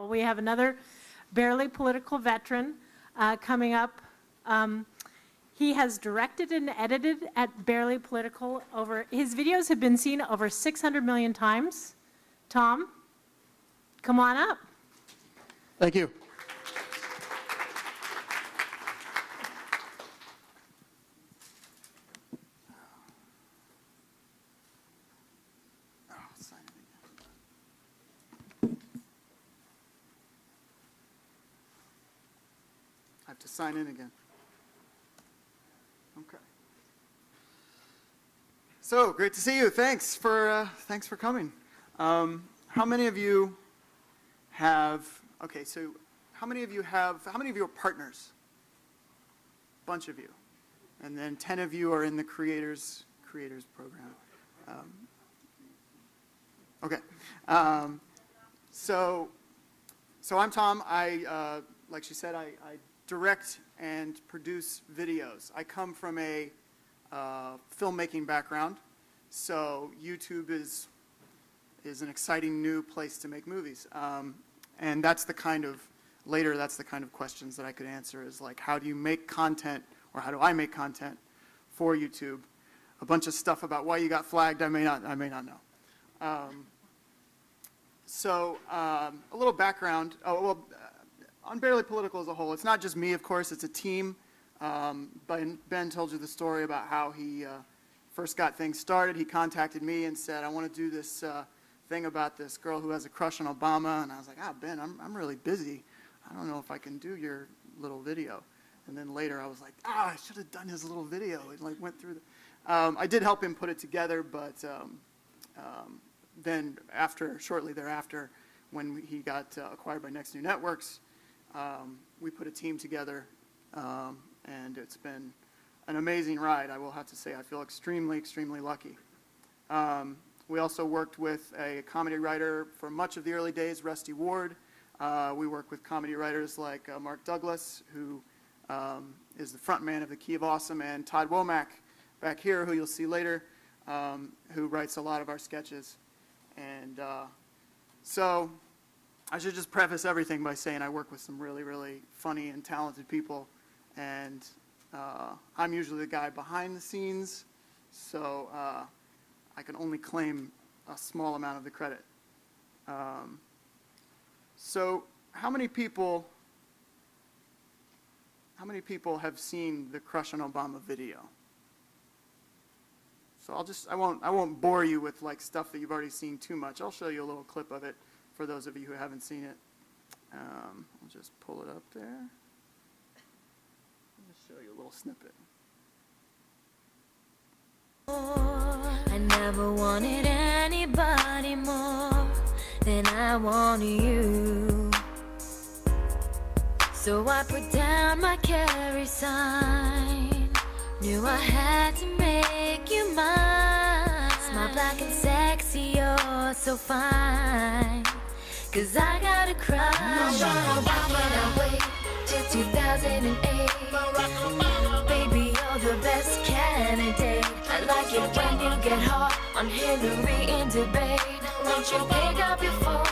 We have another barely political veteran coming up. He has directed and edited at Barely Political. His videos have been seen over 600 million times. Tom, come on up. Thank you. I have to sign in again. Okay. So great to see you. Thanks for coming. How many of you have? Okay, so how many of you are partners? A bunch of you, and then 10 of you are in the creators program. Okay. So I'm Tom. Like she said, I direct and produce videos. I come from a filmmaking background, so YouTube is an exciting new place to make movies. And that's the kind of questions that I could answer is like, how do you make content, or how do I make content for YouTube? A bunch of stuff about why you got flagged, I may not know. A little background. On Barely Political as a whole, it's not just me, of course, it's a team. Ben told you the story about how he first got things started. He contacted me and said, I want to do this thing about this girl who has a crush on Obama. And I was like, Ben, I'm really busy. I don't know if I can do your little video. And then later I was like, I should have done his little video. It like went through I did help him put it together, but then shortly thereafter, when he got acquired by Next New Networks, we put a team together, and it's been an amazing ride. I will have to say I feel extremely, extremely lucky. We also worked with a comedy writer for much of the early days, Rusty Ward. We work with comedy writers like Mark Douglas, who is the front man of the Key of Awesome, and Todd Womack back here, who you'll see later, who writes a lot of our sketches. And so I should just preface everything by saying I work with some really, really funny and talented people, and I'm usually the guy behind the scenes, so I can only claim a small amount of the credit. So how many people have seen the Crush on Obama video? So I won't bore you with like stuff that you've already seen too much. I'll show you a little clip of it for those of you who haven't seen it. I'll just pull it up there. I'll just show you a little snippet. I never wanted anybody more than I wanted you. So I put down my carry sign. Knew I had to make you mine. Smile black and sexy, you're so fine. 'Cause I got a crush on Obama. Can't wait till 2008. Baby, you're the best candidate. I like it when you get hot on Hillary in debate. Won't you pick up your phone?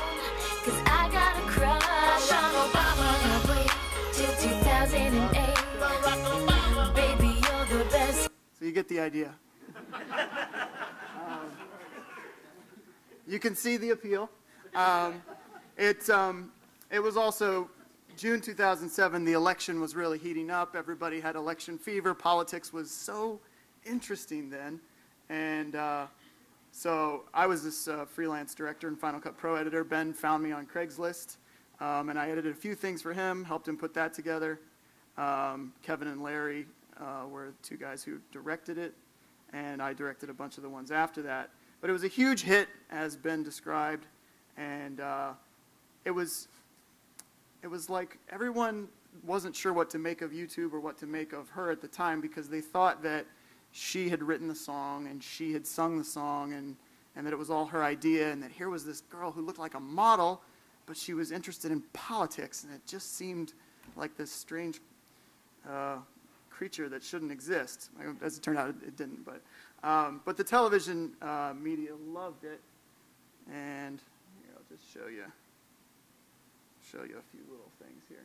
'Cause I got a crush on Obama. Can't wait till 2008. Baby, you're the best. So you get the idea. You can see the appeal. It was also June 2007. The election was really heating up. Everybody had election fever. Politics was so interesting then, and so I was this freelance director and Final Cut Pro editor. Ben found me on Craigslist, and I edited a few things for him. Helped him put that together. Kevin and Larry were the two guys who directed it, and I directed a bunch of the ones after that. But it was a huge hit, as Ben described, and it was like everyone wasn't sure what to make of YouTube or what to make of her at the time, because they thought that she had written the song and she had sung the song, and that it was all her idea, and that here was this girl who looked like a model, but she was interested in politics, and it just seemed like this strange creature that shouldn't exist. As it turned out, it didn't, but the television media loved it, and here, I'll just show show you a few little things here.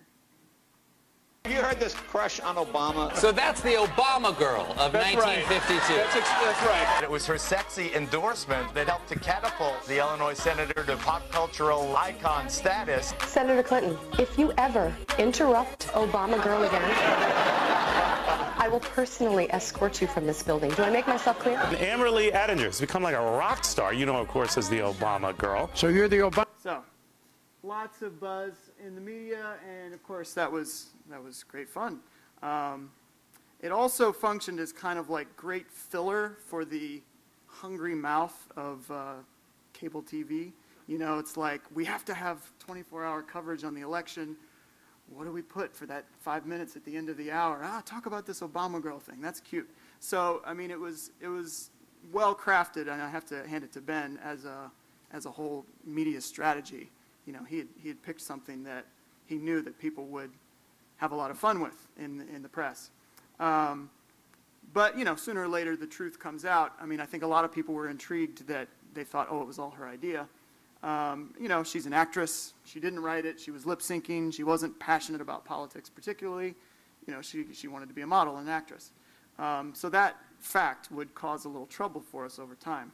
Have you heard this crush on Obama? So that's the Obama girl of That's 1952. Right. That's right. It was her sexy endorsement that helped to catapult the Illinois senator to pop cultural icon status. Senator Clinton, if you ever interrupt Obama girl again, I will personally escort you from this building. Do I make myself clear? Amberly Ettinger has become like a rock star, you know, of course, as the Obama girl. So you're the Obama. So, lots of buzz in the media, and of course that was great fun. It also functioned as kind of like great filler for the hungry mouth of cable TV. You know, it's like, we have to have 24-hour coverage on the election. What do we put for that 5 minutes at the end of the hour? Talk about this Obama girl thing. That's cute. So, I mean, it was well crafted, and I have to hand it to Ben as a whole media strategy. You know, he had picked something that he knew that people would have a lot of fun with in the press. But, you know, sooner or later the truth comes out. I mean, I think a lot of people were intrigued that they thought, oh, it was all her idea. You know, she's an actress. She didn't write it. She was lip syncing. She wasn't passionate about politics particularly. You know, she wanted to be a model and an actress. So that fact would cause a little trouble for us over time.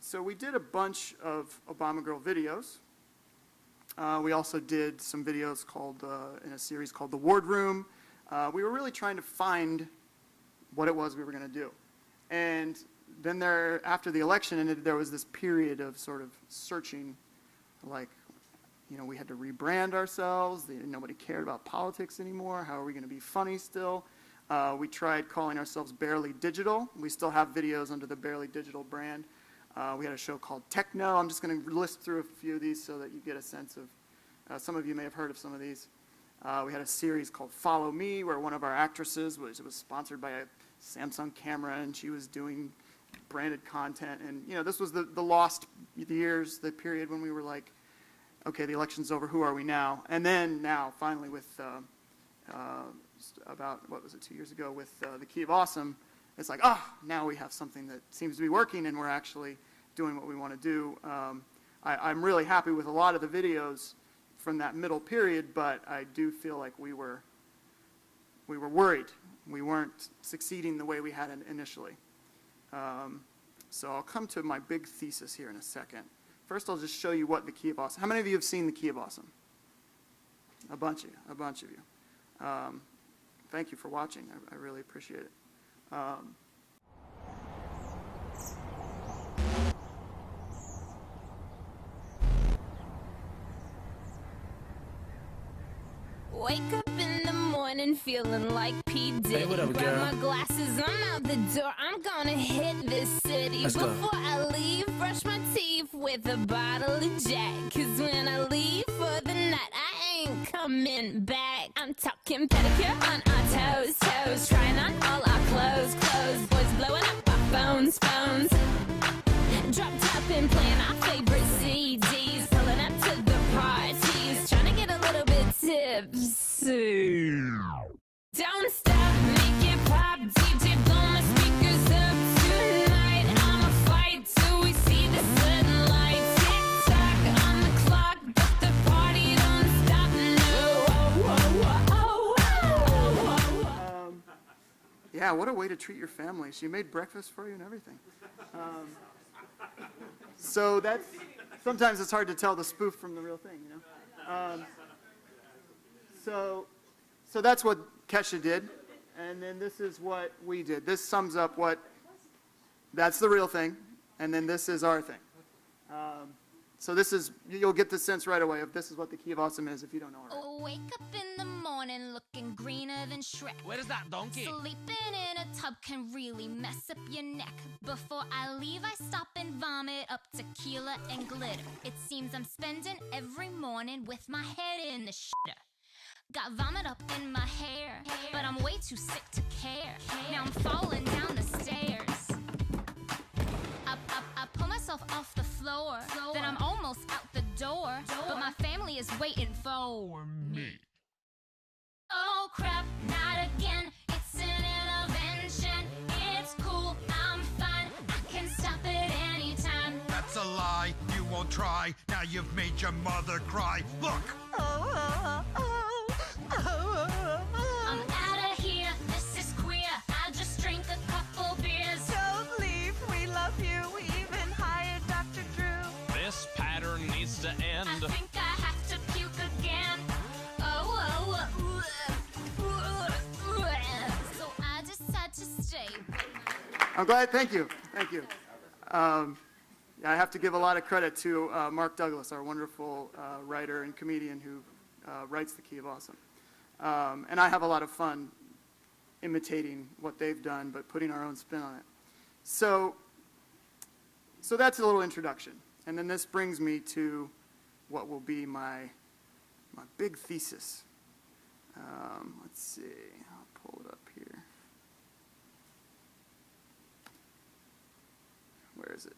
So we did a bunch of Obama Girl videos. We also did some videos called, in a series called The Wardroom. We were really trying to find what it was we were going to do. And then after the election ended, there was this period of sort of searching, like, you know, we had to rebrand ourselves. Nobody cared about politics anymore. How are we going to be funny still? We tried calling ourselves Barely Digital. We still have videos under the Barely Digital brand. We had a show called Techno. I'm just going to list through a few of these so that you get a sense of, some of you may have heard of some of these. We had a series called Follow Me, where one of our actresses was sponsored by a Samsung camera, and she was doing branded content. And, you know, this was the lost years, the period when we were like, okay, the election's over, who are we now? And then now, finally, with about, 2 years ago, with the Key of Awesome, it's like, now we have something that seems to be working, and we're actually doing what we want to do. I'm really happy with a lot of the videos from that middle period, but I do feel like we were worried. We weren't succeeding the way we had initially. So I'll come to my big thesis here in a second. First, I'll just show you what the Key of Awesome. How many of you have seen the Key of Awesome? A bunch of you. Thank you for watching. I really appreciate it. Wake up in the morning feeling like P. Diddy. Hey, what up, Grab girl? my glasses, I'm out the door. I'm gonna hit this city. Let's go. Before I leave, brush my teeth with a bottle of Jack. Cause when I leave for the night, I ain't coming back. I'm talking pedicure on our toes. Trying on all our clothes. Boys blowing up our phones. Drop top and playing our favorite CDs. Pulling up to the parties. Trying to get a little bit tipsy. Don't stop, make it pop. DJ, blow my speakers up tonight. I'ma fight till we see the sunlight. Tick tock on the clock, but the party don't stop. No. Yeah, what a way to treat your family. She made breakfast for you and everything. So that's, sometimes it's hard to tell the spoof from the real thing, you know? So that's what Kesha did, and then this is what we did. This sums up that's the real thing, and then this is our thing. So this is, you'll get the sense right away of this is what the Key of Awesome is if you don't know already. Oh, wake up in the morning looking greener than Shrek. Where is that donkey? Sleeping in a tub can really mess up your neck. Before I leave, I stop and vomit up tequila and glitter. It seems I'm spending every morning with my head in the shitter. Got vomit up in my hair, but I'm way too sick to care. Now I'm falling down the stairs. I pull myself off the floor, then I'm almost out the door. But my family is waiting for me. Oh crap, not again. It's an intervention. It's cool, I'm fine. I can stop it anytime. That's a lie. You won't try. Now you've made your mother cry. Look. I'm outta here, this is queer. I just drank a couple beers. Don't leave, we love you. We even hired Dr. Drew. This pattern needs to end. I think I have to puke again. So I decide to stay. I'm glad. Thank you. Thank you. I have to give a lot of credit to Mark Douglas, our wonderful writer and comedian who writes The Key of Awesome. And I have a lot of fun imitating what they've done, but putting our own spin on it. So that's a little introduction. And then this brings me to what will be my big thesis. Let's see. I'll pull it up here. Where is it?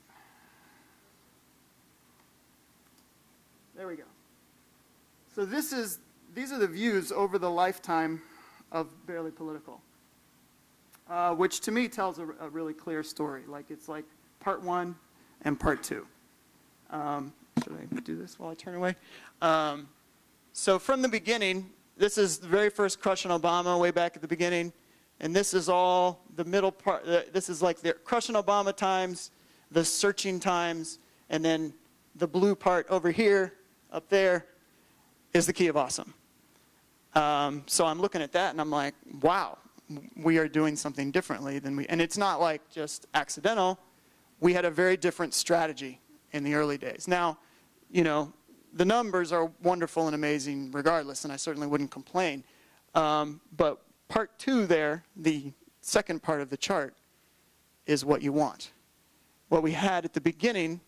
There we go. So these are the views over the lifetime of Barely Political, which to me tells a really clear story. Like it's like part 1 and part 2. Should I do this while I turn away? So from the beginning, this is the very first crush on Obama way back at the beginning, and this is all the middle part. This is like the crush on Obama times, the searching times, and then the blue part over here, up there, is the Key of Awesome. So I'm looking at that and I'm like, wow, we are doing something differently than we, and it's not like just accidental. We had a very different strategy in the early days. Now, you know, the numbers are wonderful and amazing regardless, and I certainly wouldn't complain. But part 2 there, the second part of the chart, is what you want. What we had at the beginning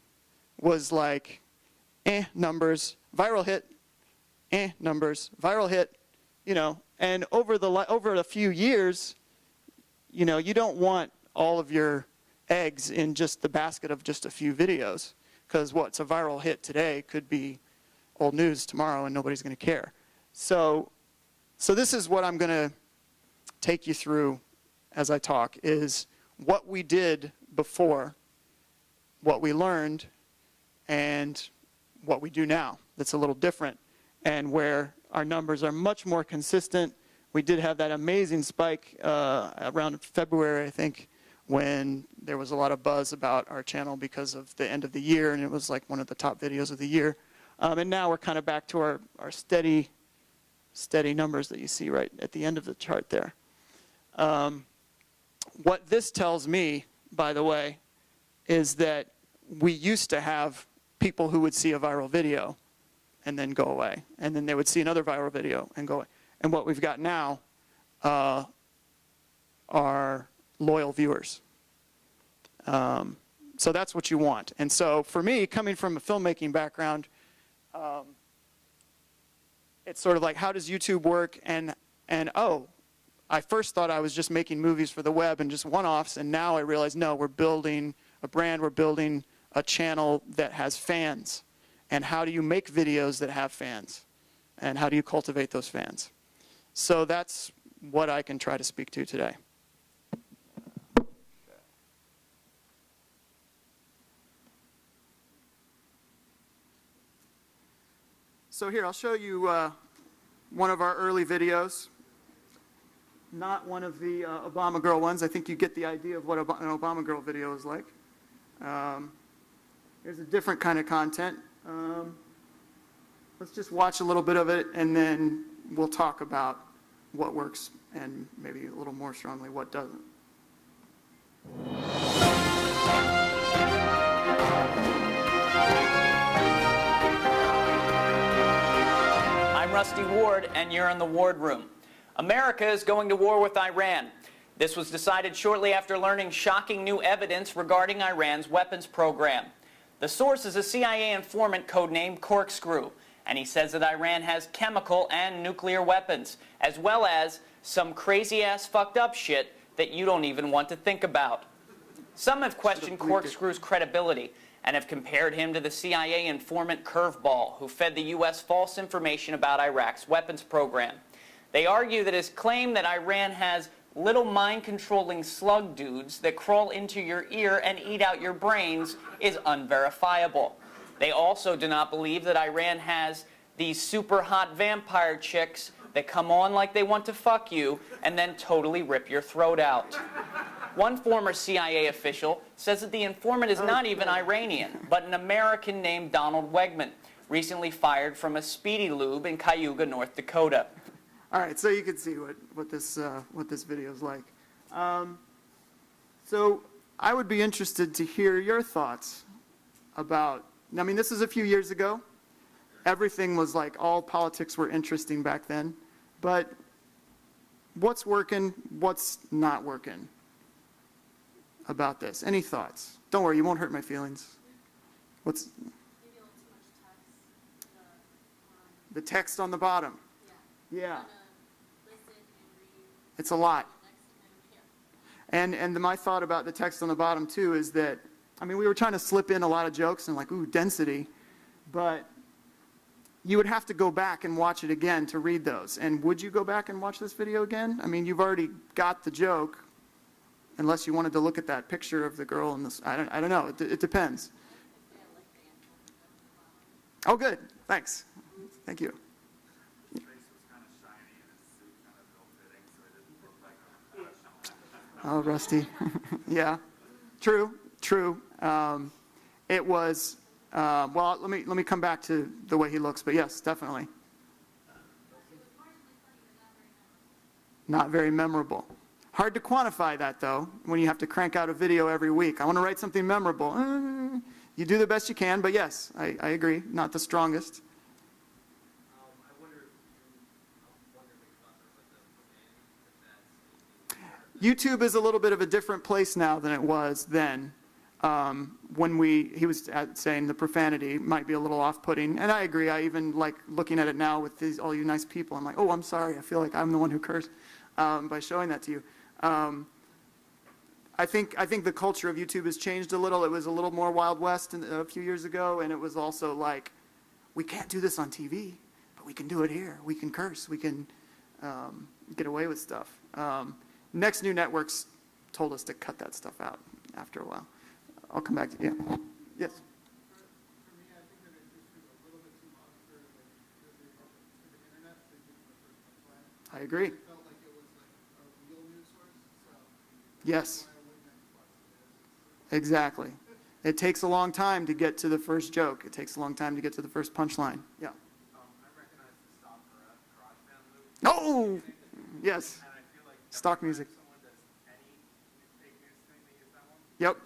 was like, numbers, viral hit, numbers, viral hit, you know, and over a few years, you know, you don't want all of your eggs in just the basket of just a few videos, because what's a viral hit today could be old news tomorrow and nobody's going to care. So this is what I'm going to take you through as I talk, is what we did before, what we learned, and what we do now that's a little different, and where our numbers are much more consistent. We did have that amazing spike around February, I think, when there was a lot of buzz about our channel because of the end of the year, and it was like one of the top videos of the year. And now we're kind of back to our steady numbers that you see right at the end of the chart there. What this tells me, by the way, is that we used to have people who would see a viral video and then go away, and then they would see another viral video and go away. And what we've got now are loyal viewers. So that's what you want. And so for me, coming from a filmmaking background, it's sort of like, how does YouTube work? And oh, I first thought I was just making movies for the web and just one-offs, and now I realize, no, we're building a brand, we're building a channel that has fans. And how do you make videos that have fans? And how do you cultivate those fans? So that's what I can try to speak to today. So here, I'll show you one of our early videos. Not one of the Obama Girl ones. I think you get the idea of what an Obama Girl video is like. Here's a different kind of content. Let's just watch a little bit of it, and then we'll talk about what works and maybe a little more strongly what doesn't. I'm Rusty Ward, and you're in the Ward Room. America is going to war with Iran. This was decided shortly after learning shocking new evidence regarding Iran's weapons program. The source is a CIA informant codenamed Corkscrew, and he says that Iran has chemical and nuclear weapons, as well as some crazy-ass fucked up shit that you don't even want to think about. Some have questioned Corkscrew's credibility and have compared him to the CIA informant Curveball, who fed the U.S. false information about Iraq's weapons program. They argue that his claim that Iran has little mind-controlling slug dudes that crawl into your ear and eat out your brains is unverifiable. They also do not believe that Iran has these super hot vampire chicks that come on like they want to fuck you and then totally rip your throat out. One former CIA official says that the informant is not even Iranian, but an American named Donald Wegman, recently fired from a Speedy Lube in Cayuga, North Dakota. All right, so you can see what this video is like. So I would be interested to hear your thoughts about, I mean, this is a few years ago. Everything was like, all politics were interesting back then. But what's working, what's not working about this? Any thoughts? Don't worry, you won't hurt my feelings. What's the text on the bottom? Yeah. It's a lot. And my thought about the text on the bottom too is that, I mean, we were trying to slip in a lot of jokes and like, ooh, density, but you would have to go back and watch it again to read those. And would you go back and watch this video again? I mean, you've already got the joke, unless you wanted to look at that picture of the girl in this. I don't know. It depends. Oh, good. Thanks. Thank you. Oh, Rusty. Yeah. True. It was, well, let me come back to the way he looks, but yes, definitely. Not very memorable. Hard to quantify that, though, when you have to crank out a video every week. I want to write something memorable. You do the best you can, but yes, I agree. Not the strongest. YouTube is a little bit of a different place now than it was then. When he was saying the profanity might be a little off-putting, and I agree. I even like looking at it now with all you nice people. I'm like, oh, I'm sorry. I feel like I'm the one who cursed by showing that to you. I think the culture of YouTube has changed a little. It was a little more Wild West a few years ago, and it was also like, we can't do this on TV, but we can do it here. We can curse. We can get away with stuff. Next New Networks told us to cut that stuff out after a while. I'll come back to you. Yeah. Yes. I agree. Yes. Exactly. It takes a long time to get to the first joke. It takes a long time to get to the first punchline. Yeah. Oh! Yes. Stock music. Yep.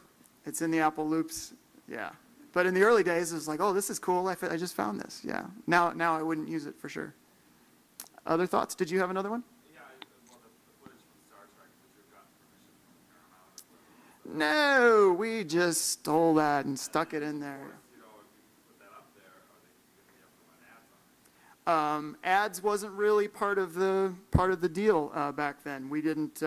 It's in the Apple Loops. Yeah. But in the early days, it was like, oh, this is cool. I just found this. Yeah. Now I wouldn't use it for sure. Other thoughts? Did you have another one? No, we just stole that and stuck it in there. Ads wasn't really part of the deal back then. We didn't.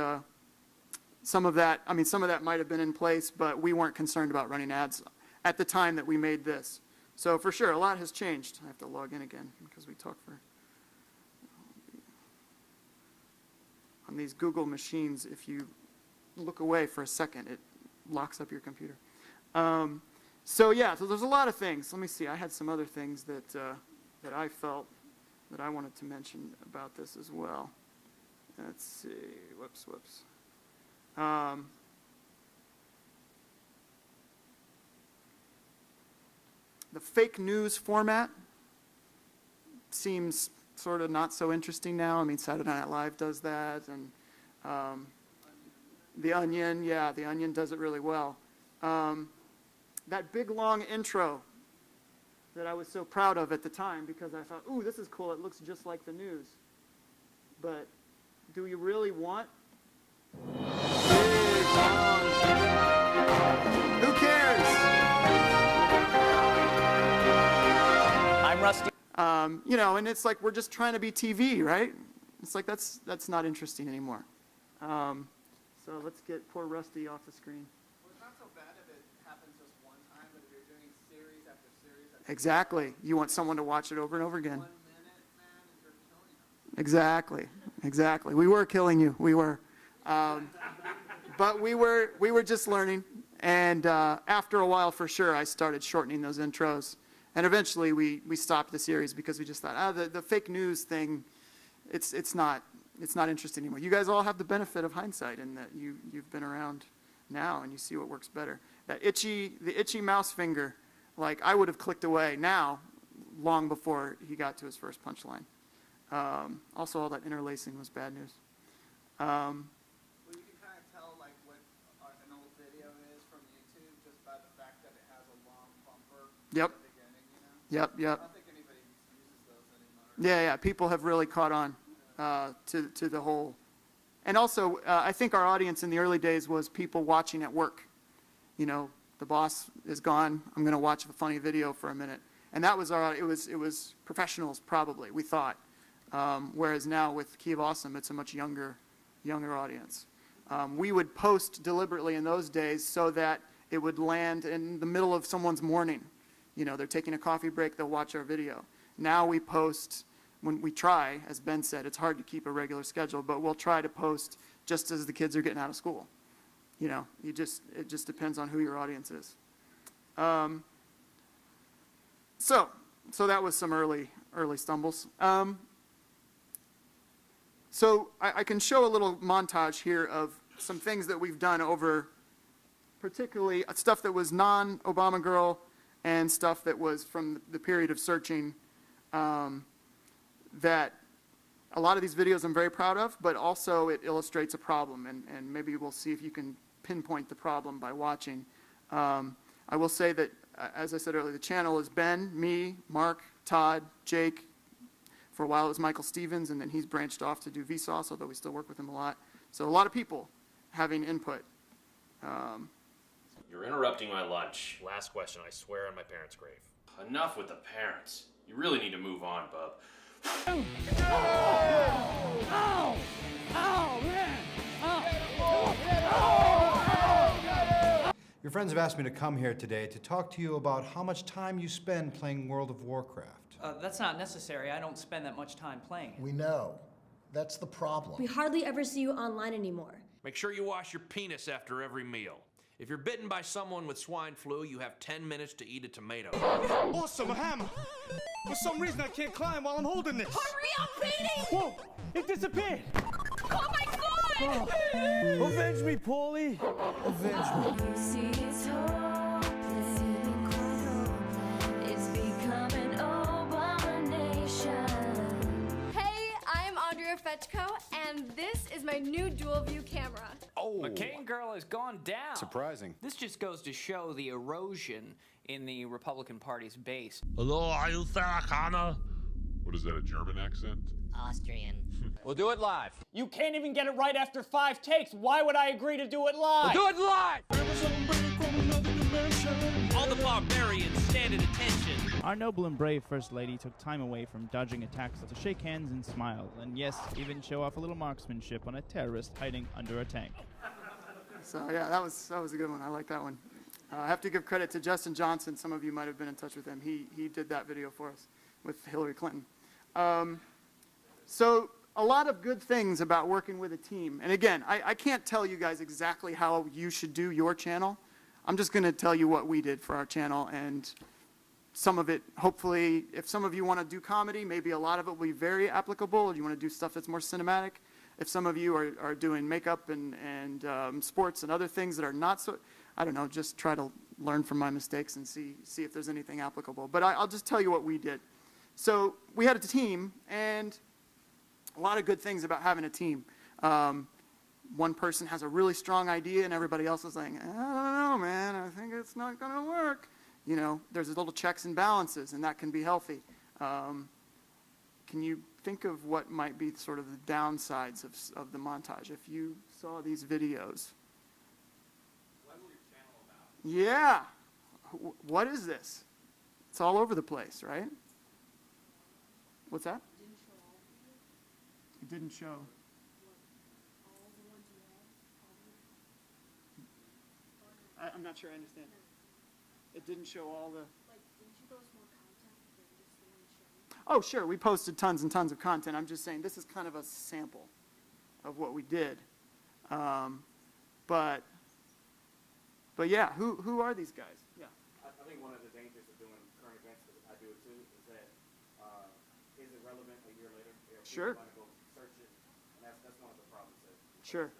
Some of that might have been in place, but we weren't concerned about running ads at the time that we made this. So for sure, a lot has changed. I have to log in again because we talked for. On these Google machines, if you look away for a second, it locks up your computer. So there's a lot of things. Let me see. I had some other things that I felt that I wanted to mention about this as well. Let's see. Whoops. The fake news format seems sort of not so interesting now. I mean, Saturday Night Live does that, and The Onion, The Onion does it really well. That big, long intro that I was so proud of at the time because I thought, ooh, this is cool. It looks just like the news. But do we really want big, long... Who cares? I'm Rusty. And it's like we're just trying to be TV, right? It's like that's not interesting anymore. So let's get poor Rusty off the screen. Well, it's not so bad if it happens just one time, but if you're doing series after series after Exactly. You want someone to watch it over and over again. 1 minute, man, and you're killing them. Exactly. We were killing you. We were. But we were just learning. And after a while, for sure, I started shortening those intros. And eventually we stopped the series because we just thought, the fake news thing, it's not interesting anymore. You guys all have the benefit of hindsight in that you've been around now and you see what works better. The itchy mouse finger, like I would have clicked away now long before he got to his first punchline. Also, all that interlacing was bad news. Well, you can kind of tell like what an old video is from YouTube just by the fact that it has a long bumper Yep. at the beginning, you know? Yep. I don't think anybody uses those anymore. Yeah. People have really caught on to the whole. And also, I think our audience in the early days was people watching at work. You know, the boss is gone. I'm going to watch a funny video for a minute. And that was it was professionals probably, we thought. Whereas now with Key of Awesome, it's a much younger audience. We would post deliberately in those days so that it would land in the middle of someone's morning. You know, they're taking a coffee break, they'll watch our video. Now we post, when we try, as Ben said, it's hard to keep a regular schedule, but we'll try to post just as the kids are getting out of school. You know, it just depends on who your audience is. So that was some early stumbles. So I can show a little montage here of some things that we've done over, particularly stuff that was non-Obama Girl and stuff that was from the period of searching, that a lot of these videos I'm very proud of, but also it illustrates a problem, and maybe we'll see if you can pinpoint the problem by watching. I will say that, as I said earlier, the channel is Ben, me, Mark, Todd, Jake. For a while it was Michael Stevens, and then he's branched off to do Vsauce, although we still work with him a lot. So a lot of people having input. You're interrupting my lunch. Last question, I swear on my parents' grave. Enough with the parents. You really need to move on, bub. Your friends have asked me to come here today to talk to you about how much time you spend playing World of Warcraft. That's not necessary. I don't spend that much time playing. We know. That's the problem. We hardly ever see you online anymore. Make sure you wash your penis after every meal. If you're bitten by someone with swine flu, you have 10 minutes to eat a tomato. Awesome, a hammer. For some reason, I can't climb while I'm holding this. Hurry up, Petey! Whoa, it disappeared. Oh my God! Avenge me, Paulie. Avenge me. You see, it's hopeless. It's become an abomination. Hey, I'm Andrea Fetchko, and this is my new dual view camera. Oh, McCain girl has gone down. Surprising. This just goes to show the erosion in the Republican Party's base. Hello, are you Sarah Connor? What is that, a German accent? Austrian. We'll do it live. You can't even get it right after 5 takes. Why would I agree to do it live? We'll do it live! All the barbarians stand at attention. Our noble and brave First Lady took time away from dodging attacks to shake hands and smile, and yes, even show off a little marksmanship on a terrorist hiding under a tank. So yeah, that was a good one. I like that one. I have to give credit to Justin Johnson. Some of you might have been in touch with him. He did that video for us with Hillary Clinton. So a lot of good things about working with a team. And again, I can't tell you guys exactly how you should do your channel. I'm just going to tell you what we did for our channel, and some of it, hopefully, if some of you want to do comedy, maybe a lot of it will be very applicable. You want to do stuff that's more cinematic. If some of you are doing makeup and sports and other things that are not so, I don't know, just try to learn from my mistakes and see if there's anything applicable. But I'll just tell you what we did. So we had a team, and a lot of good things about having a team. One person has a really strong idea, and everybody else is like, I don't know, man, I think it's not going to work. You know, there's little checks and balances, and that can be healthy. Can you think of what might be sort of the downsides of the montage if you saw these videos? What is your channel about? Yeah. What is this? It's all over the place, right? What's that? It didn't show. I'm not sure I understand. It didn't show all the... Like, didn't you post more content than just the one show? Oh, sure, we posted tons and tons of content. I'm just saying this is kind of a sample of what we did. But yeah, who are these guys? Yeah. I think one of the dangers of doing current events for the is that is it relevant a year later? Sure. People go search it, and that's one of the problems. Sure.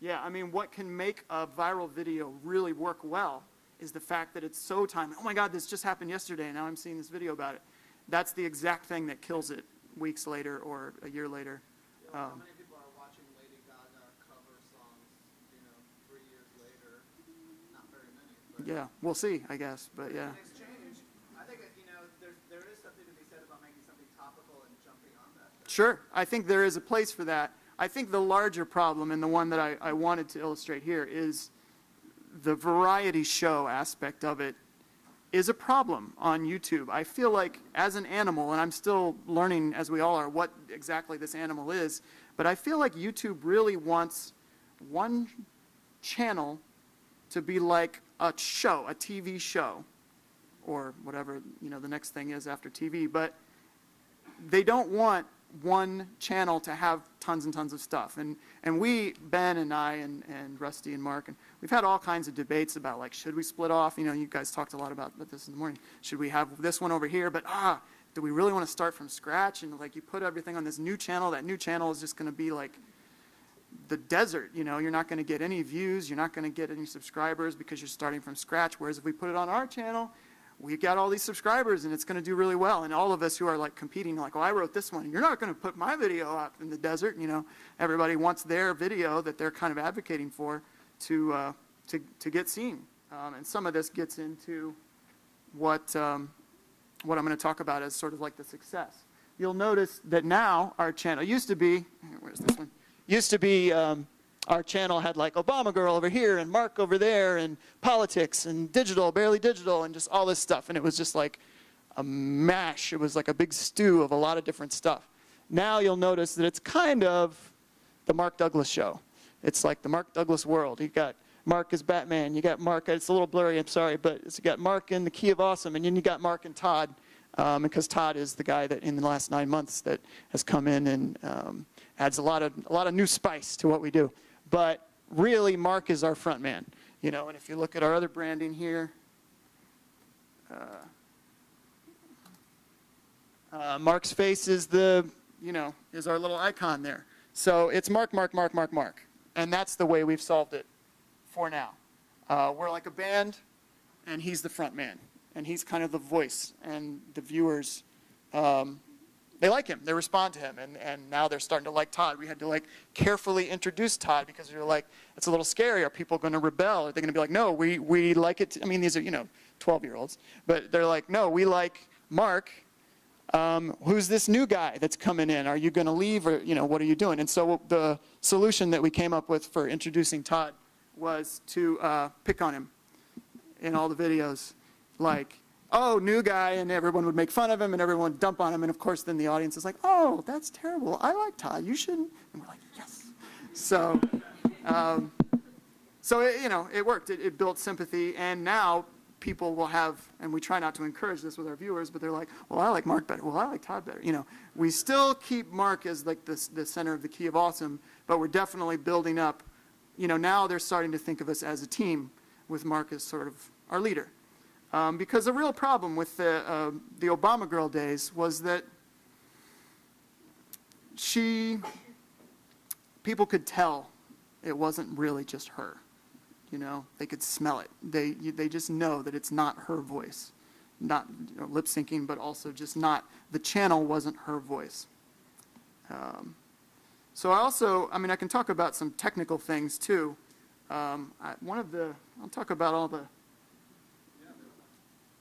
Yeah, I mean, what can make a viral video really work well is the fact that it's so timely. Oh my God, this just happened yesterday, and now I'm seeing this video about it. That's the exact thing that kills it weeks later or a year later. How many people are watching Lady Gaga cover songs, 3 years later? Not very many. But Yeah, we'll see, I guess, but yeah. things change. I think there is something to be said about making something topical and jumping on that. Sure, I think there is a place for that. I think the larger problem, and the one that I wanted to illustrate here, is the variety show aspect of it is a problem on YouTube. I feel like as an animal, and I'm still learning, as we all are, what exactly this animal is, but I feel like YouTube really wants one channel to be like a show, a TV show, or whatever, the next thing is after TV, but they don't want one channel to have tons and tons of stuff. And we, Ben and I and Rusty and Mark, and we've had all kinds of debates about, like, should we split off? You guys talked a lot about this in the morning. Should we have this one over here? But do we really want to start from scratch? And like, you put everything on this new channel. That new channel is just going to be like the desert. You're not going to get any views. You're not going to get any subscribers because you're starting from scratch. Whereas if we put it on our channel, we got all these subscribers and it's going to do really well. And all of us who are like competing, like, well, I wrote this one. You're not going to put my video out in the desert. Everybody wants their video that they're kind of advocating for to get seen. And some of this gets into what I'm going to talk about as sort of like the success. You'll notice that now our channel used to be, where's this one? Used to be, our channel had like Obama Girl over here and Mark over there and politics and digital, barely digital, and just all this stuff. And it was just like a mash. It was like a big stew of a lot of different stuff. Now you'll notice that it's kind of the Mark Douglas show. It's like the Mark Douglas world. You got Mark as Batman. You got Mark, it's a little blurry, I'm sorry, but you got Mark in the Key of Awesome, and then you got Mark and Todd, because Todd is the guy that in the last 9 months that has come in and adds a lot of new spice to what we do. But really, Mark is our front man, and if you look at our other branding here, Mark's face is is our little icon there. So it's Mark, Mark, Mark, Mark, Mark, and that's the way we've solved it for now. We're like a band, and he's the front man, and he's kind of the voice, and the viewers, they like him, they respond to him, and now they're starting to like Todd. We had to like carefully introduce Todd because we were like, it's a little scary. Are people going to rebel? Are they going to be like, no, we like it? I mean, these are 12-year-olds, but they're like, no, we like Mark. Who's this new guy that's coming in? Are you going to leave, or what are you doing? And so the solution that we came up with for introducing Todd was to pick on him in all the videos, like, oh, new guy, and everyone would make fun of him, and everyone would dump on him, and of course then the audience is like, oh, that's terrible. I like Todd. You shouldn't. And we're like, yes. So, it worked. It built sympathy, and now people will have, and we try not to encourage this with our viewers, but they're like, well, I like Mark better. Well, I like Todd better. We still keep Mark as like the center of the Key of Awesome, but we're definitely building up. Now they're starting to think of us as a team with Mark as sort of our leader. Because the real problem with the Obama Girl days was that people could tell it wasn't really just her. They could smell it. They just know that it's not her voice, not lip syncing, but also just not, the channel wasn't her voice. So I can talk about some technical things too. I'll talk about all the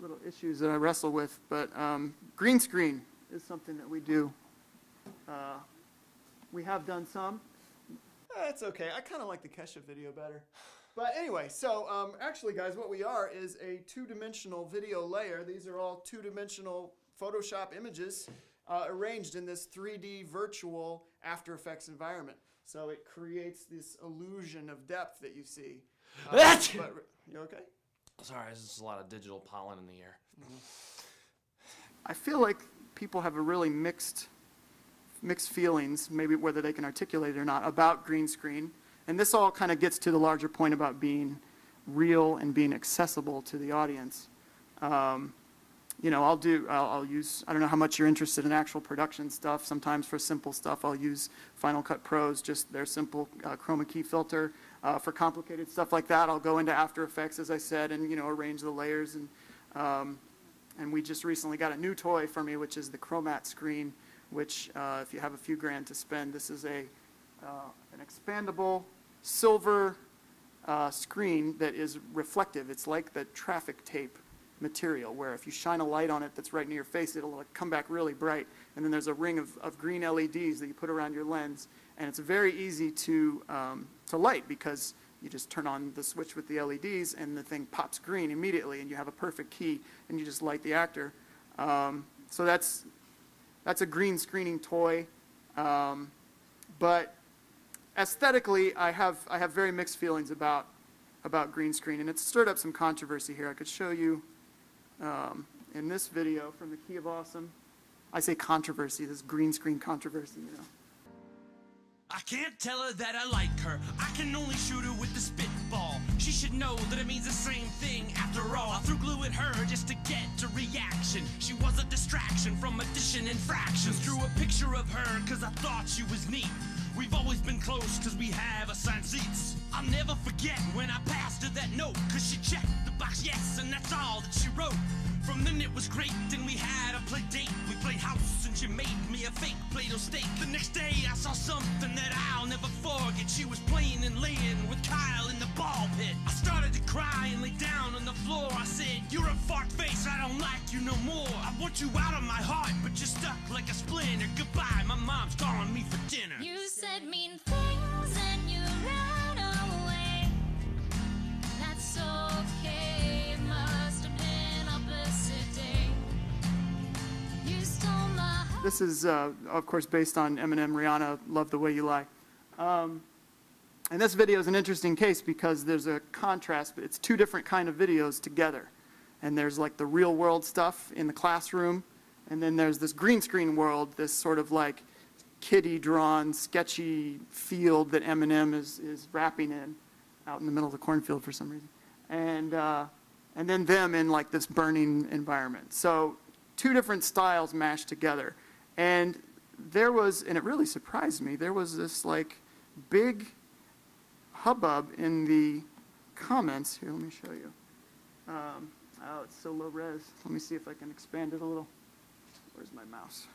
little issues that I wrestle with, but green screen is something that we do. We have done some. That's okay. I kind of like the Kesha video better. But anyway, so actually, guys, what we are is a two-dimensional video layer. These are all two-dimensional Photoshop images arranged in this 3D virtual After Effects environment. So it creates this illusion of depth that you see. You okay? Sorry, there's just a lot of digital pollen in the air. I feel like people have a really mixed feelings, maybe whether they can articulate it or not, about green screen. And this all kind of gets to the larger point about being real and being accessible to the audience. you know, I'll use, I don't know how much you're interested in actual production stuff. Sometimes for simple stuff, I'll use Final Cut Pro's, just their simple chroma key filter. For complicated stuff like that, I'll go into After Effects, as I said, and, you know, arrange the layers. And we just recently got a new toy for me, which is the Chromat screen, which if you have a few grand to spend, this is an expandable silver screen that is reflective. It's like the traffic tape material, where if you shine a light on it that's right near your face, it'll like come back really bright. And then there's a ring of green LEDs that you put around your lens, and it's very easy to light, because you just turn on the switch with the LEDs and the thing pops green immediately, and you have a perfect key, and you just light the actor. So that's a green screening toy, but aesthetically, I have very mixed feelings about green screen, and it's stirred up some controversy here. I could show you in this video from the Key of Awesome. I say controversy, this green screen controversy, you know. I can't tell her that I like her. I can only shoot her with the spitball. She should know that it means the same thing after all. I threw glue at her just to get a reaction. She was a distraction from addition and fractions. Drew a picture of her cause I thought she was neat. We've always been close cause we have assigned seats. I'll never forget when I passed her that note, cause she checked the box yes, and that's all that she wrote. From then it was great, then we had a play date. We played house and she made me a fake Play-Doh steak. The next day I saw something that I'll never forget. She was playing and laying with Kyle in the ball pit. I started to cry and lay down on the floor. I said, you're a fart face, I don't like you no more. I want you out of my heart, but you're stuck like a splinter. Goodbye, my mom's calling me for dinner. You said mean things and you ran away. That's okay, it must have been opposite day. You stole my heart. This is, of course, based on Eminem, Rihanna, Love the Way You Lie. And this video is an interesting case because there's a contrast, but it's two different kind of videos together. And there's like the real world stuff in the classroom, and then there's this green screen world, this sort of like kiddie drawn, sketchy field that Eminem is rapping in, out in the middle of the cornfield for some reason. And then them in like this burning environment. So two different styles mashed together. And there was, and it really surprised me, there was this like big hubbub in the comments. Here, let me show you. Oh, it's so low res. Let me see if I can expand it a little. Where's my mouse?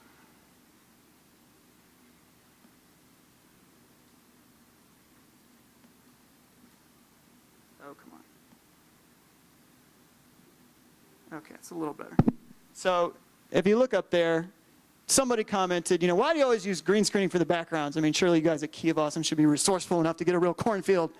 Oh, come on. Okay, it's a little better. So if you look up there, somebody commented, you know, why do you always use green screening for the backgrounds? I mean, surely you guys at Key of Awesome should be resourceful enough to get a real cornfield.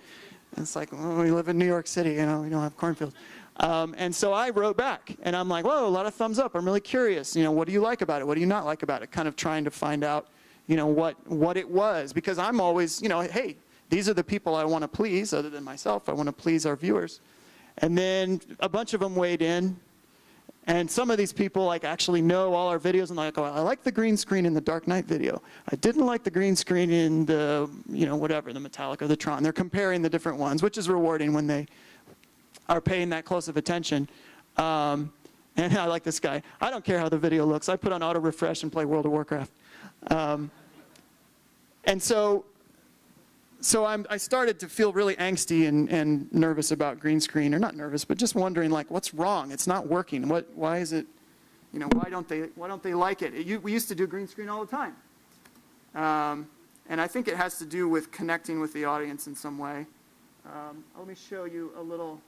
And it's like, well, we live in New York City, you know, we don't have cornfields. And so I wrote back, and I'm like, whoa, a lot of thumbs up. I'm really curious. You know, what do you like about it? What do you not like about it? Kind of trying to find out, you know, what it was. Because I'm always, you know, hey, these are the people I want to please, other than myself. I want to please our viewers. And then a bunch of them weighed in. And some of these people like actually know all our videos, and like, oh, I like the green screen in the Dark Knight video. I didn't like the green screen in the, you know, whatever, the Metallica, the Tron. They're comparing the different ones, which is rewarding when they are paying that close of attention. And I like this guy. I don't care how the video looks. I put on auto refresh and play World of Warcraft. And so I started to feel really angsty and nervous about green screen, or not nervous, but just wondering like, what's wrong? It's not working. Why is it, you know, why don't they like it? We used to do green screen all the time. And I think it has to do with connecting with the audience in some way. Let me show you a little.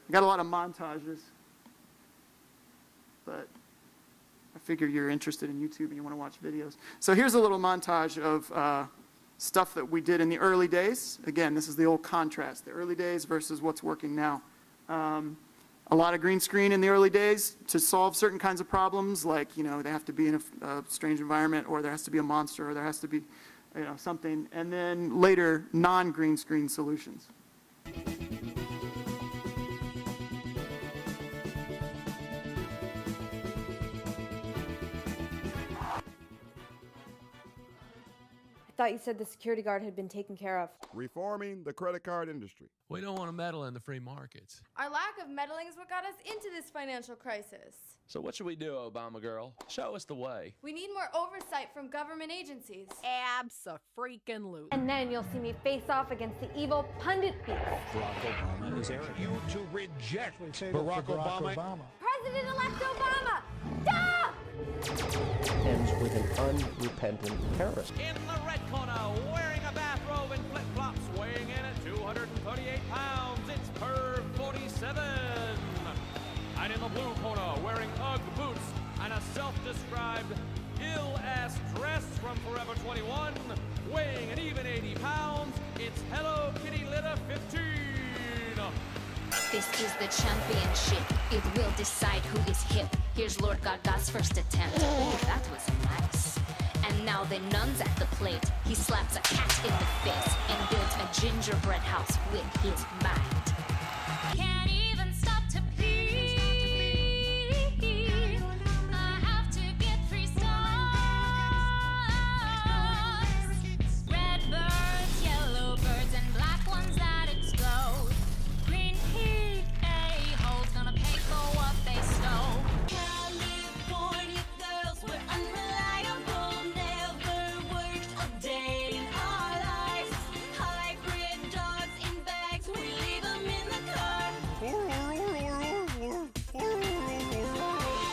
I got a lot of montages, but I figure you're interested in YouTube and you want to watch videos. So here's a little montage of stuff that we did in the early days. Again, this is the old contrast, the early days versus what's working now. A lot of green screen in the early days to solve certain kinds of problems, like, you know, they have to be in a strange environment, or there has to be a monster, or there has to be, you know, something. And then later, non-green screen solutions. I thought you said the security guard had been taken care of. Reforming the credit card industry. We don't want to meddle in the free markets. Our lack of meddling is what got us into this financial crisis. So what should we do, Obama girl? Show us the way. We need more oversight from government agencies. Abso-freaking-lute. And then you'll see me face off against the evil pundit beast. Barack Obama is arrogant. You to reject Barack Obama. President-elect Obama! Duh! Ends with an unrepentant terrorist. In the red corner, wearing a bathrobe and flip-flops, weighing in at 238 pounds, it's Perv 47. And in the blue corner, wearing Ugg boots and a self-described ill-ass dress from Forever 21, weighing an even 80 pounds, it's Hello Kitty Litter 15. This is the championship. It will decide who is hip. Here's Lord Gaga's first attempt. Ooh, that was nice. And now the nun's at the plate. He slaps a cat in the face and builds a gingerbread house with his mind. Can't even stop to please. I have to get 3 stars. Red birds, yellow birds, and black ones that explode. Green pig a-holes gonna pay for what they stole. California girls were unreliable, never worked a day in our lives. Hybrid dogs in bags, we leave them in the car.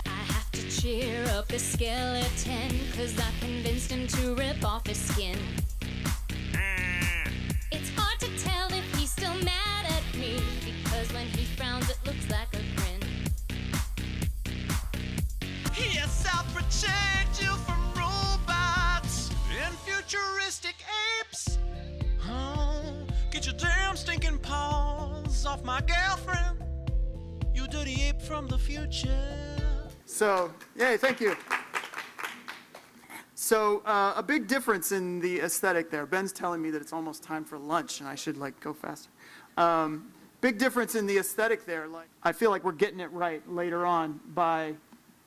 I have to cheer up the skeleton, 'cause I convinced him to rip off his skin. It's hard to tell if he's still mad at me, because when he frowns it looks like a grin. Yes, I'll protect you from robots and futuristic apes. Oh, get your damn stinking paws off my girlfriend, you dirty ape from the future. So, yay, thank you. So, a big difference in the aesthetic there. Ben's telling me that it's almost time for lunch and I should like go faster. Big difference in the aesthetic there. Like, I feel like we're getting it right later on by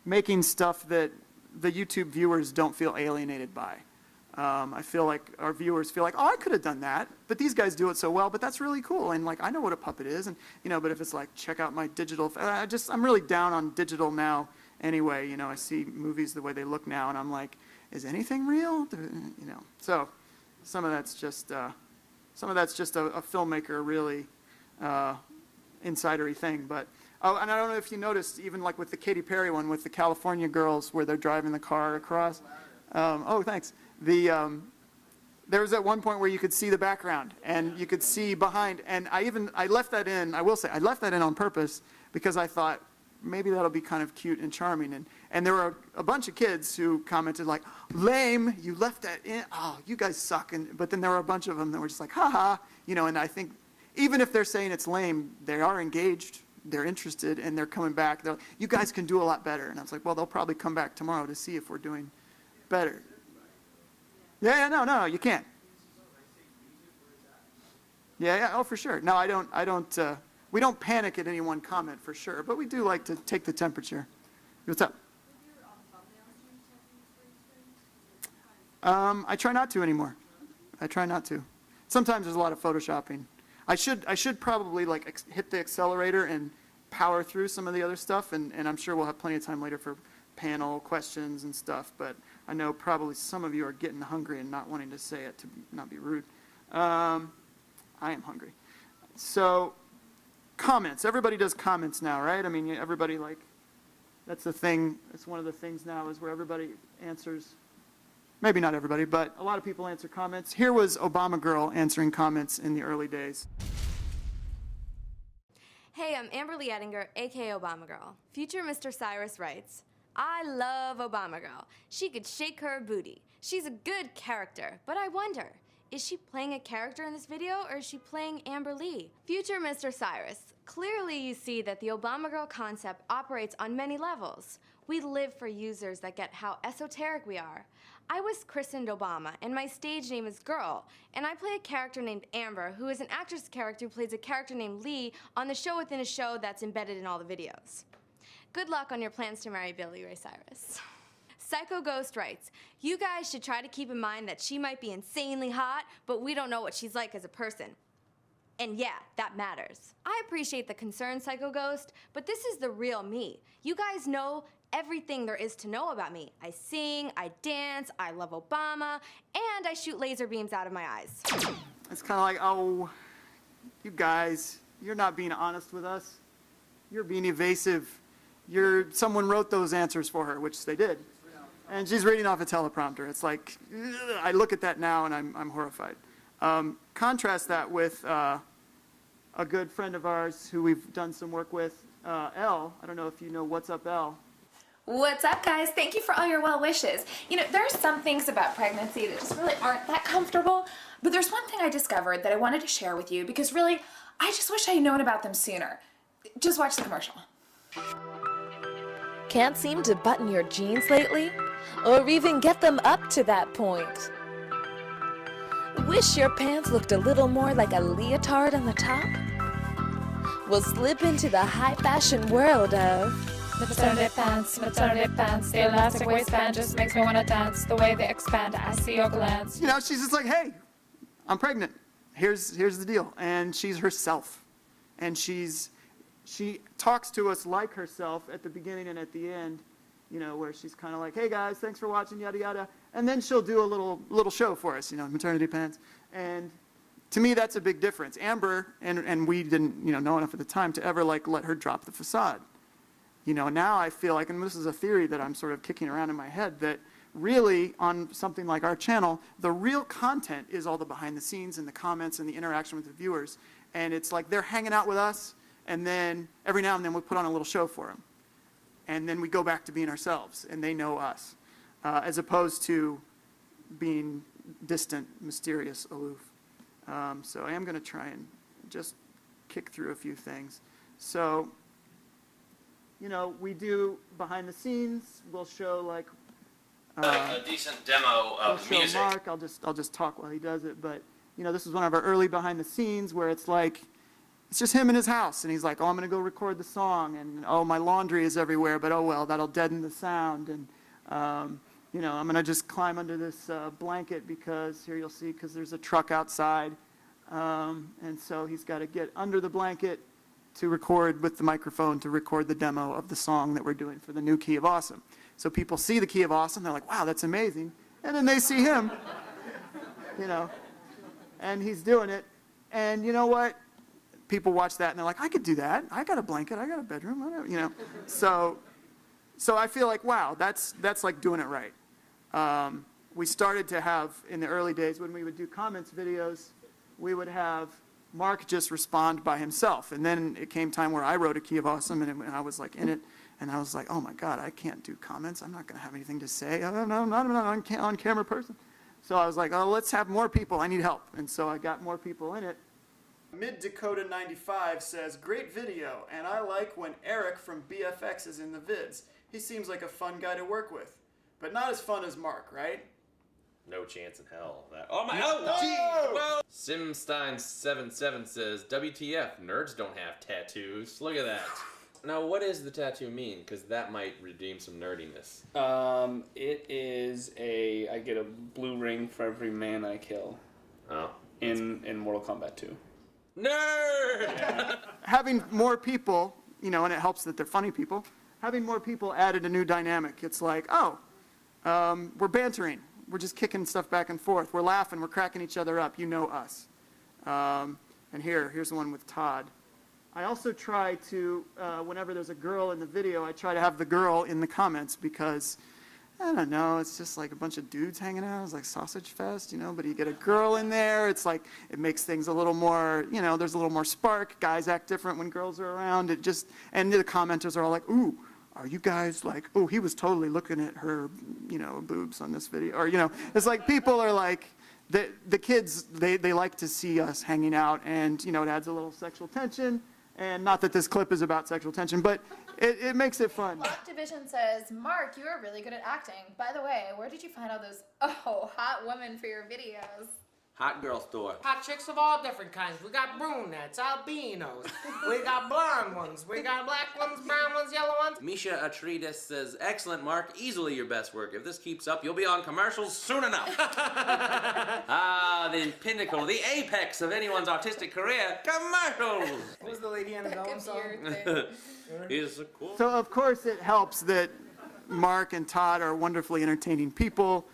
making stuff that the YouTube viewers don't feel alienated by. I feel like our viewers feel like, oh, I could have done that, but these guys do it so well, but that's really cool. And like, I know what a puppet is, and but if it's like, check out my digital, I'm really down on digital now anyway. I see movies the way they look now, and I'm like, is anything real? So some of that's just a filmmaker really insidery thing. But and I don't know if you noticed, even like with the Katy Perry one with the California girls where they're driving the car across. Oh, thanks. There was at one point where you could see the background and you could see behind, and I left that in. I will say I left that in on purpose because I thought maybe that'll be kind of cute and charming. And there were a bunch of kids who commented like, lame, you left that in, oh, you guys suck. But then there were a bunch of them that were just like, haha, and I think even if they're saying it's lame, they are engaged, they're interested, and they're coming back. They're like, you guys can do a lot better. And I was like, well, they'll probably come back tomorrow to see if we're doing better. Yeah, no, you can't. Yeah, oh, for sure. No, we don't panic at any one comment for sure, but we do like to take the temperature. What's up? I try not to anymore. I try not to. Sometimes there's a lot of photoshopping. I should probably like hit the accelerator and power through some of the other stuff, and I'm sure we'll have plenty of time later for panel questions and stuff, but I know probably some of you are getting hungry and not wanting to say it to not be rude. I am hungry. So, comments. Everybody does comments now, right? I mean, everybody that's the thing. It's one of the things now is where everybody answers. Maybe not everybody, but a lot of people answer comments. Here was Obama Girl answering comments in the early days. Hey, I'm Amber Lee Ettinger, aka Obama Girl. Future Mr. Cyrus writes, I love Obama Girl. She could shake her booty. She's a good character, but I wonder, is she playing a character in this video or is she playing Amber Lee? Future Mr. Cyrus, clearly you see that the Obama Girl concept operates on many levels. We live for users that get how esoteric we are. I was christened Obama, and my stage name is Girl, and I play a character named Amber, who is an actress character who plays a character named Lee on the show within a show that's embedded in all the videos. Good luck on your plans to marry Billy Ray Cyrus. Psycho Ghost writes, you guys should try to keep in mind that she might be insanely hot, but we don't know what she's like as a person. And yeah, that matters. I appreciate the concern, Psycho Ghost, but this is the real me. You guys know everything there is to know about me. I sing, I dance, I love Obama, and I shoot laser beams out of my eyes. It's kind of like, oh, you guys, you're not being honest with us. You're being evasive. Someone wrote those answers for her, which they did. And she's reading off a teleprompter. It's like, ugh, I look at that now and I'm horrified. Contrast that with a good friend of ours who we've done some work with, Elle. I don't know if you know What's Up, Elle. What's up, guys? Thank you for all your well wishes. You know, there are some things about pregnancy that just really aren't that comfortable, but there's one thing I discovered that I wanted to share with you because really, I just wish I had known about them sooner. Just watch the commercial. Can't seem to button your jeans lately? Or even get them up to that point? Wish your pants looked a little more like a leotard on the top? Well, slip into the high fashion world of maternity pants, the elastic waistband just makes me want to dance. The way they expand, I see your glance. You know, she's just like, hey, I'm pregnant. Here's the deal. And she's herself. And she talks to us like herself at the beginning and at the end, you know, where she's kind of like, hey guys, thanks for watching, yada yada. And then she'll do a little show for us, you know, maternity pants. And to me, that's a big difference. Amber, and we didn't, know enough at the time to ever like let her drop the facade. You know, now I feel like, and this is a theory that I'm sort of kicking around in my head, that really on something like our channel, the real content is all the behind the scenes and the comments and the interaction with the viewers. And it's like they're hanging out with us, and then every now and then we put on a little show for them. And then we go back to being ourselves, and they know us, as opposed to being distant, mysterious, aloof. So I am going to try and just kick through a few things. So, we do behind the scenes. We'll show like a decent demo of we'll show music. Mark. I'll just talk while he does it. But this is one of our early behind the scenes where it's like it's just him in his house, and he's like, oh, I'm going to go record the song, and oh, my laundry is everywhere, but oh well, that'll deaden the sound, and I'm going to just climb under this blanket because here you'll see because there's a truck outside, and so he's got to get under the blanket to record with the microphone to record the demo of the song that we're doing for the new Key of Awesome. So people see the Key of Awesome, they're like, wow, that's amazing, and then they see him, and he's doing it, and you know what? People watch that and they're like, I could do that. I got a blanket. I got a bedroom. Whatever, So I feel like, wow, that's like doing it right. We started to have, in the early days when we would do comments videos, we would have Mark just respond by himself. And then it came time where I wrote a Key of Awesome and I was like in it. And I was like, oh my God, I can't do comments. I'm not going to have anything to say. I'm not an on-camera person. So I was like, oh, let's have more people. I need help. And so I got more people in it. Mid-Dakota 95 says, great video, and I like when Eric from BFX is in the vids. He seems like a fun guy to work with, but not as fun as Mark, right? No chance in hell. Oh my! No! Simstein77 says, WTF, nerds don't have tattoos. Look at that. Now, what does the tattoo mean? Because that might redeem some nerdiness. It is I get a blue ring for every man I kill. Oh. In Mortal Kombat 2. Nerd! Having more people, and it helps that they're funny people, having more people added a new dynamic. It's like, we're bantering. We're just kicking stuff back and forth. We're laughing. We're cracking each other up. You know us. And here's the one with Todd. I also try to, whenever there's a girl in the video, I try to have the girl in the comments because, I don't know, it's just like a bunch of dudes hanging out. It's like Sausage Fest, but you get a girl in there. It's like, it makes things a little more, there's a little more spark. Guys act different when girls are around. And the commenters are all like, ooh, are you guys like, oh, he was totally looking at her, boobs on this video. Or, it's like people are like, the kids, they like to see us hanging out and, it adds a little sexual tension. And not that this clip is about sexual tension, but it makes it fun. Division says, Mark, you are really good at acting. By the way, where did you find all those hot women for your videos? Hot girl store. Hot chicks of all different kinds. We got brunettes, albinos. We got blonde ones. We got black ones, brown ones, yellow ones. Misha Atreides says, excellent, Mark. Easily your best work. If this keeps up, you'll be on commercials soon enough. The pinnacle, the apex of anyone's artistic career, commercials. What was the Lady Annabelle song? Here's a cool. So of course it helps that Mark and Todd are wonderfully entertaining people.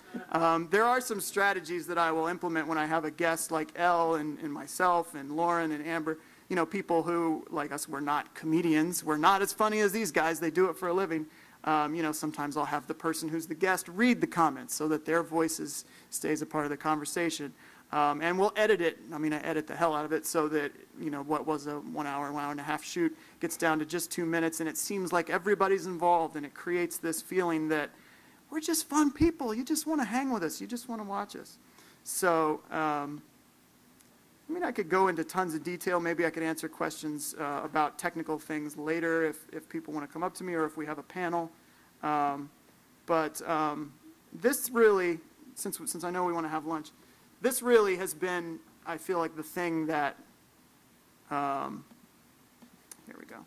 There are some strategies that I will implement when I have a guest like Elle and myself and Lauren and Amber. You know, people who, like us, we're not comedians. We're not as funny as these guys. They do it for a living. You know, sometimes I'll have the person who's the guest read the comments so that their voices stays a part of the conversation. And we'll edit it. I mean, I edit the hell out of it so that, you know, what was a 1 hour, 1 hour and a half shoot gets down to just 2 minutes, and it seems like everybody's involved, and it creates this feeling that we're just fun people. You just want to hang with us. You just want to watch us. So, I mean, I could go into tons of detail. Maybe I could answer questions about technical things later if people want to come up to me or if we have a panel. But this really, since I know we want to have lunch, this really has been, I feel like, the thing that, here we go,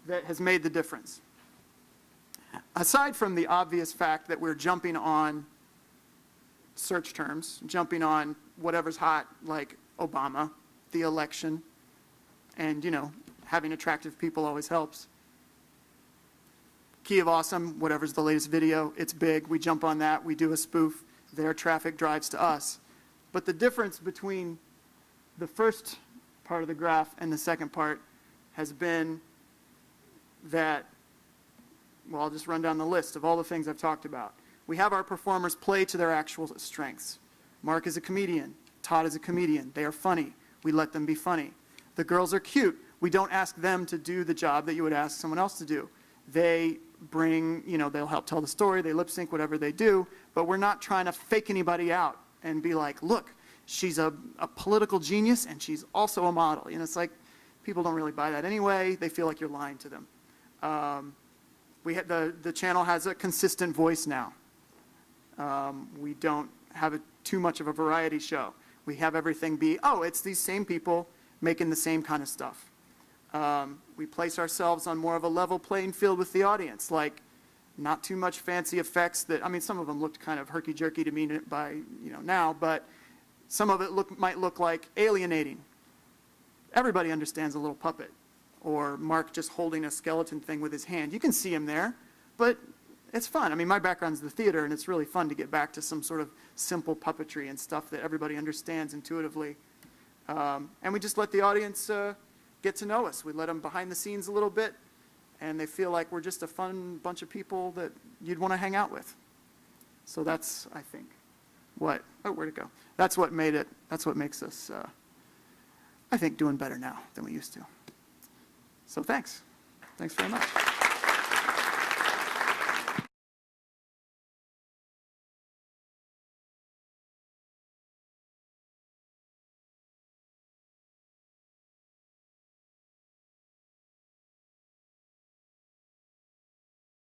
that has made the difference. Aside from the obvious fact that we're jumping on search terms, jumping on whatever's hot, like Obama, the election, and, you know, having attractive people always helps. Key of Awesome, whatever's the latest video, it's big. We jump on that. We do a spoof. Their traffic drives to us. But the difference between the first part of the graph and the second part has been that, well, I'll just run down the list of all the things I've talked about. We have our performers play to their actual strengths. Mark is a comedian. Todd is a comedian. They are funny. We let them be funny. The girls are cute. We don't ask them to do the job that you would ask someone else to do. They bring, you know, they'll help tell the story, they lip sync, whatever they do, but we're not trying to fake anybody out and be like, look, she's a political genius and she's also a model. You know, it's like people don't really buy that anyway. They feel like you're lying to them. The channel has a consistent voice now. We don't have too much of a variety show. We have everything be, oh, it's these same people making the same kind of stuff. We place ourselves on more of a level playing field with the audience, like not too much fancy effects that, I mean, some of them looked kind of herky-jerky to me by, you know, now, but some of it might look like alienating. Everybody understands a little puppet, or Mark just holding a skeleton thing with his hand. You can see him there, but it's fun. I mean, my background's the theater, and it's really fun to get back to some sort of simple puppetry and stuff that everybody understands intuitively. And we just let the audience get to know us. We let them behind the scenes a little bit, and they feel like we're just a fun bunch of people that you'd want to hang out with. So that's, I think, where'd it go? That's what makes us, I think, doing better now than we used to. So thanks. Thanks very much.